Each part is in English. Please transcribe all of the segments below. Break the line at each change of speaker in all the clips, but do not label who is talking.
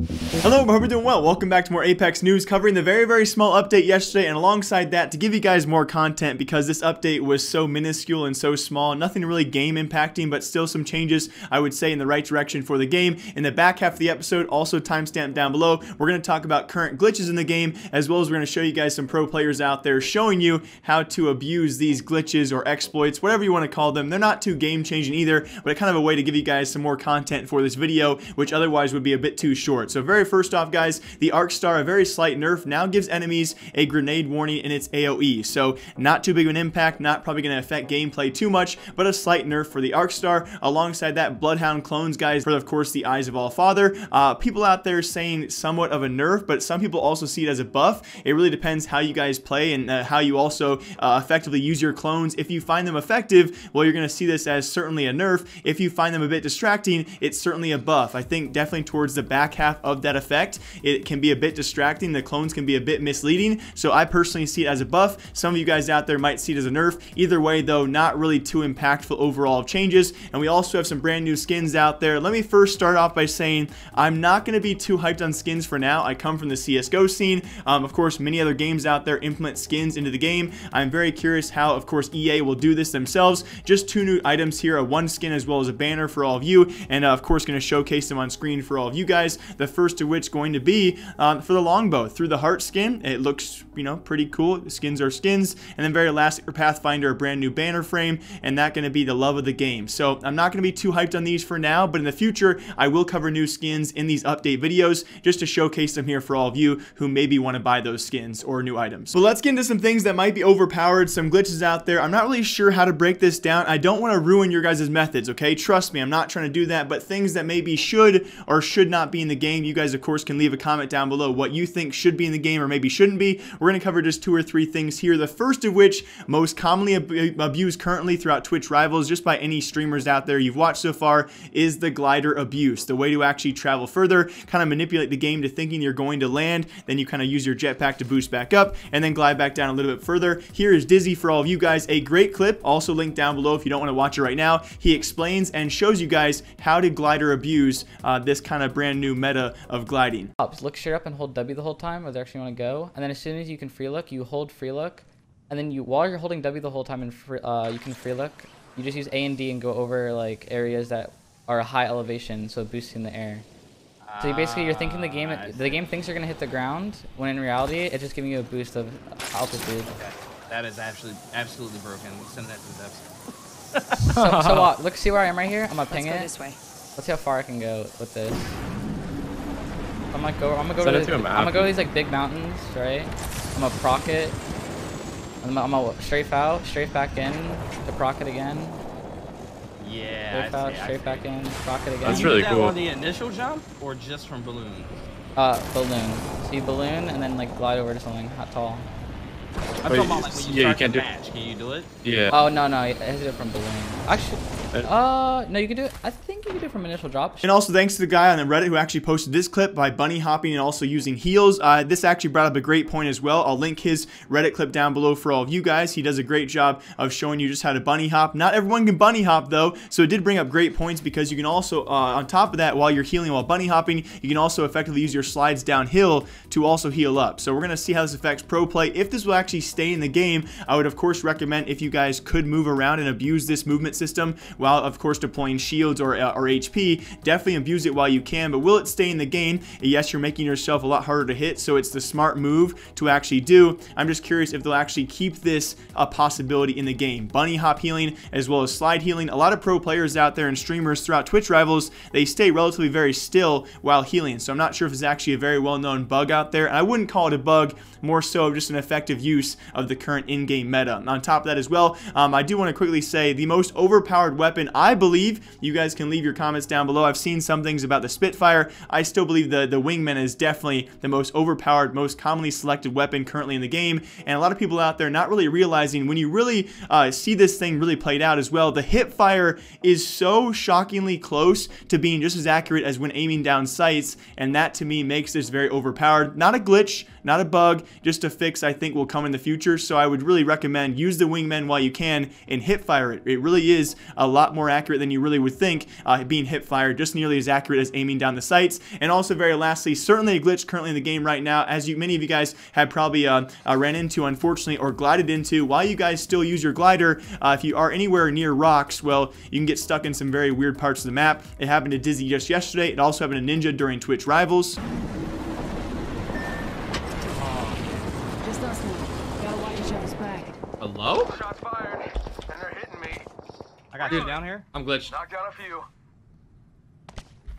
Hello, I hope you're doing well. Welcome back to more Apex news, covering the very small update yesterday, and alongside that to give you guys more content because this update was so minuscule and so small, nothing really game impacting, but still some changes I would say in the right direction for the game. In the back half of the episode, also timestamped down below, we're going to talk about current glitches in the game, as well as we're going to show you guys some pro players out there showing you how to abuse these glitches or exploits, whatever you want to call them. They're not too game changing either, but kind of a way to give you guys some more content for this video, which otherwise would be a bit too short. So very first off, guys, the Arc Star, a very slight nerf, now gives enemies a grenade warning in its AoE. So not too big of an impact, not probably going to affect gameplay too much, but a slight nerf for the Arc Star. Alongside that, Bloodhound clones, guys, for of course the Eyes of All Father. People out there saying somewhat of a nerf, but some people also see it as a buff. It really depends how you guys play and how you also effectively use your clones. If you find them effective, well, you're going to see this as certainly a nerf. If you find them a bit distracting, it's certainly a buff. I think definitely towards the back half of that effect, it can be a bit distracting. The clones can be a bit misleading, so I personally see it as a buff. Some of you guys out there might see it as a nerf. Either way, though, not really too impactful overall of changes. And we also have some brand new skins out there. Let me first start off by saying I'm not going to be too hyped on skins for now. I come from the CSGO scene. Of course, many other games out there implement skins into the game. I'm very curious how, of course, EA will do this themselves. Just two new items here, a one skin as well as a banner for all of you, and of course going to showcase them on screen for all of you guys. The first of which going to be for the longbow through the heart skin. It looks, you know, pretty cool. The skins are skins. And then very last for Pathfinder, a brand new banner frame, and that going to be the love of the game. So I'm not going to be too hyped on these for now, but in the future I will cover new skins in these update videos just to showcase them here for all of you who maybe want to buy those skins or new items. So let's get into some things that might be overpowered, some glitches out there. I'm not really sure how to break this down. I don't want to ruin your guys' methods, okay? Trust me, I'm not trying to do that, but things that maybe should or should not be in the game, you guys of course can leave a comment down below what you think should be in the game or maybe shouldn't be. We're going to cover just 2 or 3 things here. The first of which, most commonly abused currently throughout Twitch Rivals, just by any streamers out there you've watched so far, is the glider abuse. The way to actually travel further, kind of manipulate the game to thinking you're going to land, then you kind of use your jetpack to boost back up and then glide back down a little bit further. Here is Dizzy for all of you guys, a great clip, also linked down below if you don't want to watch it right now. He explains and shows you guys how to glider abuse this kind of brand new meta of gliding.
Look straight up and hold W the whole time where they actually want to go, and then as soon as you can free look, you hold free look, and then while you're holding W the whole time and you can free look, you just use A and D and go over like areas that are a high elevation, so boosting the air. So you're thinking the game thinks you're gonna hit the ground, when in reality it's just giving you a boost of altitude.
Okay. That is absolutely broken. Send that to the devs.
so look, see where I am right here? I'm gonna ping it.
This way.
Let's see how far I can go with this. I'm gonna go to these like big mountains, right? I'm gonna proc it. I'm gonna strafe out, strafe back in, to proc it again.
Yeah.
Strafe out, strafe back in, proc it again.
That's really cool.
On the initial jump or just from balloon?
Balloon. So you balloon and then like glide over to something tall.
I'm talking about like when you start the match. Can you do it?
Yeah.
Oh no, I hit it from balloon. Actually, no, you can do it. I think you can do it from initial drop.
And also thanks to the guy on the Reddit who actually posted this clip by bunny hopping and also using heals. This actually brought up a great point as well. I'll link his Reddit clip down below for all of you guys. He does a great job of showing you just how to bunny hop. Not everyone can bunny hop though, so it did bring up great points because you can also, on top of that, while you're healing while bunny hopping, you can also effectively use your slides downhill to also heal up. So we're going to see how this affects pro play. If this will actually stay in the game, I would of course recommend if you guys could move around and abuse this movement system while of course deploying shields or HP, definitely abuse it while you can. But will it stay in the game? Yes, you're making yourself a lot harder to hit, so it's the smart move to actually do. I'm just curious if they'll actually keep this a possibility in the game. Bunny hop healing as well as slide healing. A lot of pro players out there and streamers throughout Twitch Rivals, they stay relatively very still while healing, so I'm not sure if it's actually a very well-known bug out there, and I wouldn't call it a bug, more so just an effective use of the current in-game meta. On top of that as well, I do want to quickly say the most overpowered weapon, I believe, you guys can leave your comments down below. I've seen some things about the Spitfire. I still believe the Wingman is definitely the most overpowered, most commonly selected weapon currently in the game, and a lot of people out there not really realizing when you really see this thing really played out as well, the hip fire is so shockingly close to being just as accurate as when aiming down sights, and that to me makes this very overpowered. Not a glitch, not a bug, just a fix I think will come in the future. future. So I would really recommend use the Wingman while you can and hip fire it. It really is a lot more accurate than you really would think, being hip fire, just nearly as accurate as aiming down the sights. And also, very lastly, certainly a glitch currently in the game right now, as many of you guys have probably ran into, unfortunately, or glided into. While you guys still use your glider, if you are anywhere near rocks, well, you can get stuck in some very weird parts of the map. It happened to Dizzy just yesterday. It also happened to Ninja during Twitch Rivals.
Just us now. Gotta watch each other's back.
Hello?
Shots fired, and they're hitting me.
I got you down here. I'm glitched.
Knocked down a few.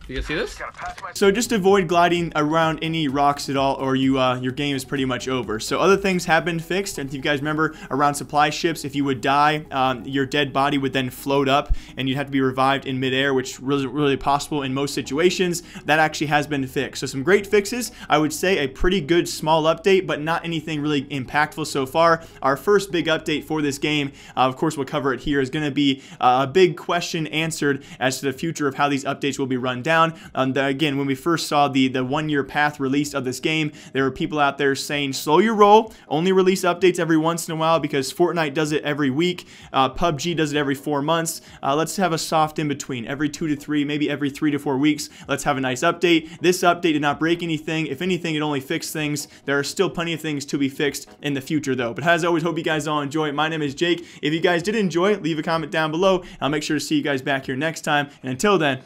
You guys see this?
Gotta pass my.
So just avoid gliding around any rocks at all, or your game is pretty much over. So other things have been fixed. And if you guys remember, around supply ships, if you would die, your dead body would then float up, and you'd have to be revived in midair, which wasn't really possible in most situations. That actually has been fixed. So some great fixes. I would say a pretty good small update, but not anything really impactful so far. Our first big update for this game, of course we'll cover it here, is going to be a big question answered as to the future of how these updates will be run down. Again, when we first saw the 1-year path release of this game, there were people out there saying, slow your roll, only release updates every once in a while because Fortnite does it every week, PUBG does it every 4 months. Let's have a soft in between, every 2 to 3, maybe every 3 to 4 weeks. Let's have a nice update. This update did not break anything. If anything, it only fixed things. There are still plenty of things to be fixed in the future though. But as always, hope you guys all enjoy it. My name is Jake. If you guys did enjoy it, leave a comment down below. I'll make sure to see you guys back here next time. And until then,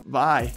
bye.